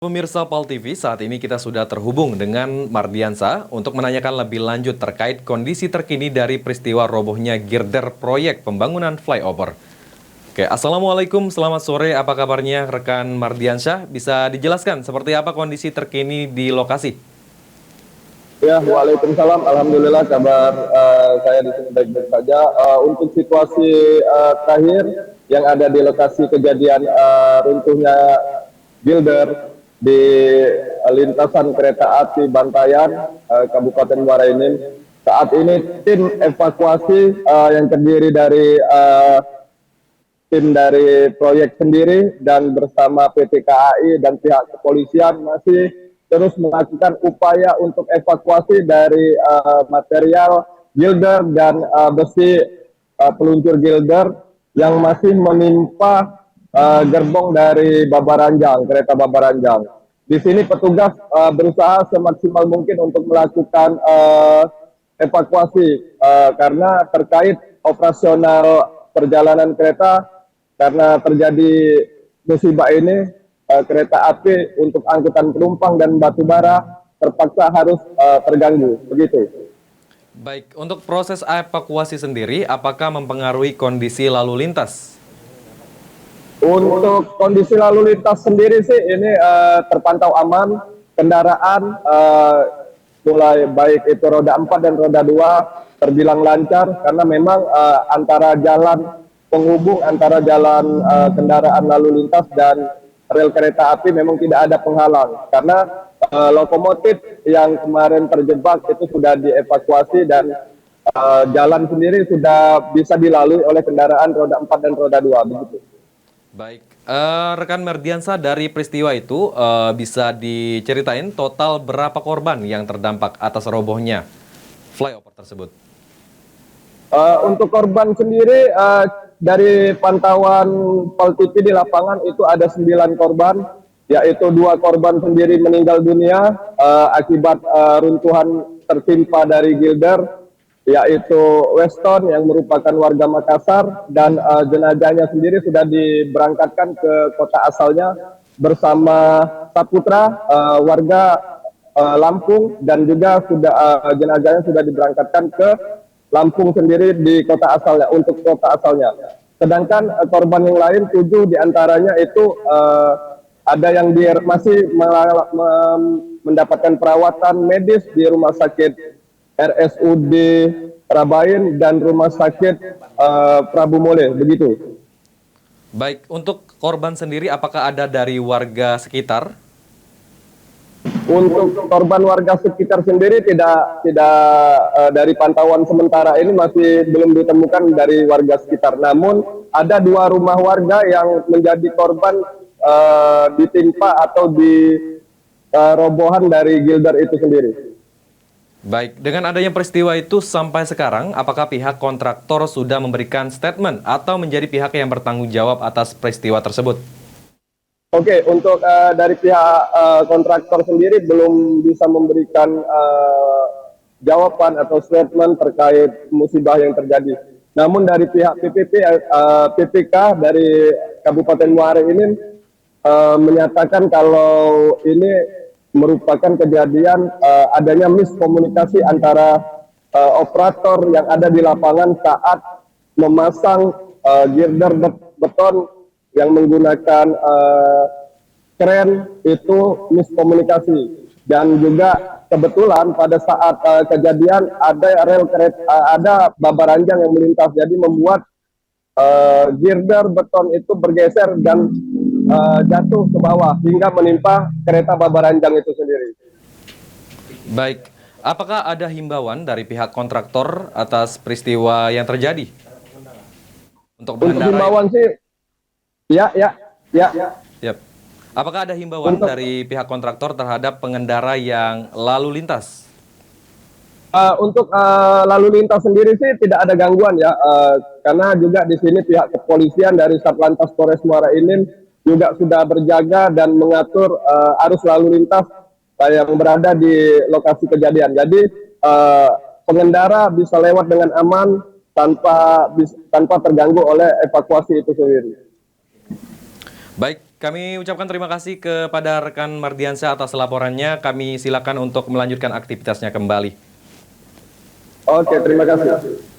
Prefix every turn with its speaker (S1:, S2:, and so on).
S1: Pemirsa PAL TV, saat ini kita sudah terhubung dengan Mardiansa untuk menanyakan lebih lanjut terkait kondisi terkini dari peristiwa robohnya girder proyek pembangunan flyover. Oke, Assalamualaikum, selamat sore, apa kabarnya rekan Mardiansyah? Bisa dijelaskan seperti apa kondisi terkini di lokasi?
S2: Ya, waalaikumsalam. Alhamdulillah kabar saya di sini baik-baik saja. Untuk situasi terakhir yang ada di lokasi kejadian runtuhnya Gilder di lintasan kereta api Bantayan, Kabupaten Muara Enim. Saat ini tim evakuasi yang terdiri dari tim dari proyek sendiri dan bersama PT KAI dan pihak kepolisian masih terus melakukan upaya untuk evakuasi dari material gilder dan besi peluncur gilder yang masih menimpa gerbong dari Babaranjang, kereta Babaranjang. Di sini petugas berusaha semaksimal mungkin untuk melakukan evakuasi karena terkait operasional perjalanan kereta karena terjadi musibah ini kereta api untuk angkutan penumpang dan batu bara terpaksa harus terganggu, begitu.
S1: Baik, untuk proses evakuasi sendiri, apakah mempengaruhi kondisi lalu lintas?
S2: Untuk kondisi lalu lintas sendiri sih ini terpantau aman, kendaraan mulai baik itu roda 4 dan roda 2 terbilang lancar karena memang antara jalan penghubung antara jalan kendaraan lalu lintas dan rel kereta api memang tidak ada penghalang karena lokomotif yang kemarin terjebak itu sudah dievakuasi dan jalan sendiri sudah bisa dilalui oleh kendaraan roda 4 dan roda 2 begitu.
S1: Baik, rekan Mardiansa, dari peristiwa itu bisa diceritain total berapa korban yang terdampak atas robohnya flyover tersebut?
S2: Untuk korban sendiri dari pantauan PAL TV di lapangan itu ada 9 korban, yaitu 2 korban sendiri meninggal dunia akibat runtuhan tertimpa dari gilder, yaitu Weston yang merupakan warga Makassar dan jenazahnya sendiri sudah diberangkatkan ke kota asalnya bersama Saputra warga Lampung dan juga sudah jenazahnya sudah diberangkatkan ke Lampung sendiri di kota asalnya untuk kota asalnya. Sedangkan korban yang lain 7 diantaranya itu ada yang masih mendapatkan perawatan medis di rumah sakit RSUD Rabain dan rumah sakit Prabu Mole, begitu.
S1: Baik, untuk korban sendiri apakah ada dari warga sekitar?
S2: Untuk korban warga sekitar sendiri tidak dari pantauan sementara ini masih belum ditemukan dari warga sekitar. Namun ada 2 rumah warga yang menjadi korban ditimpa atau di robohan dari gilder itu sendiri.
S1: Baik, dengan adanya peristiwa itu sampai sekarang, apakah pihak kontraktor sudah memberikan statement atau menjadi pihak yang bertanggung jawab atas peristiwa tersebut?
S2: Oke, untuk dari pihak kontraktor sendiri belum bisa memberikan jawaban atau statement terkait musibah yang terjadi. Namun dari pihak PPK dari Kabupaten Muara ini menyatakan kalau ini merupakan kejadian adanya miskomunikasi antara operator yang ada di lapangan saat memasang girder beton yang menggunakan kren itu miskomunikasi. Dan juga kebetulan pada saat kejadian ada rel kereta, ada Babaranjang yang melintas, jadi membuat girder beton itu bergeser dan jatuh ke bawah hingga menimpa kereta Babaranjang itu sendiri.
S1: Baik, apakah ada himbauan dari pihak kontraktor atas peristiwa yang terjadi? Untuk
S2: himbauan sih, ya.
S1: Yap. Apakah ada himbauan dari pihak kontraktor terhadap pengendara yang lalu lintas?
S2: Untuk lalu lintas sendiri sih tidak ada gangguan ya, karena juga di sini pihak kepolisian dari Satlantas Polres Muara Enim juga sudah berjaga dan mengatur arus lalu lintas yang berada di lokasi kejadian. Jadi pengendara bisa lewat dengan aman tanpa terganggu oleh evakuasi itu sendiri.
S1: Baik, kami ucapkan terima kasih kepada rekan Mardiansyah atas laporannya. Kami silakan untuk melanjutkan aktivitasnya kembali.
S2: Oke, terima kasih.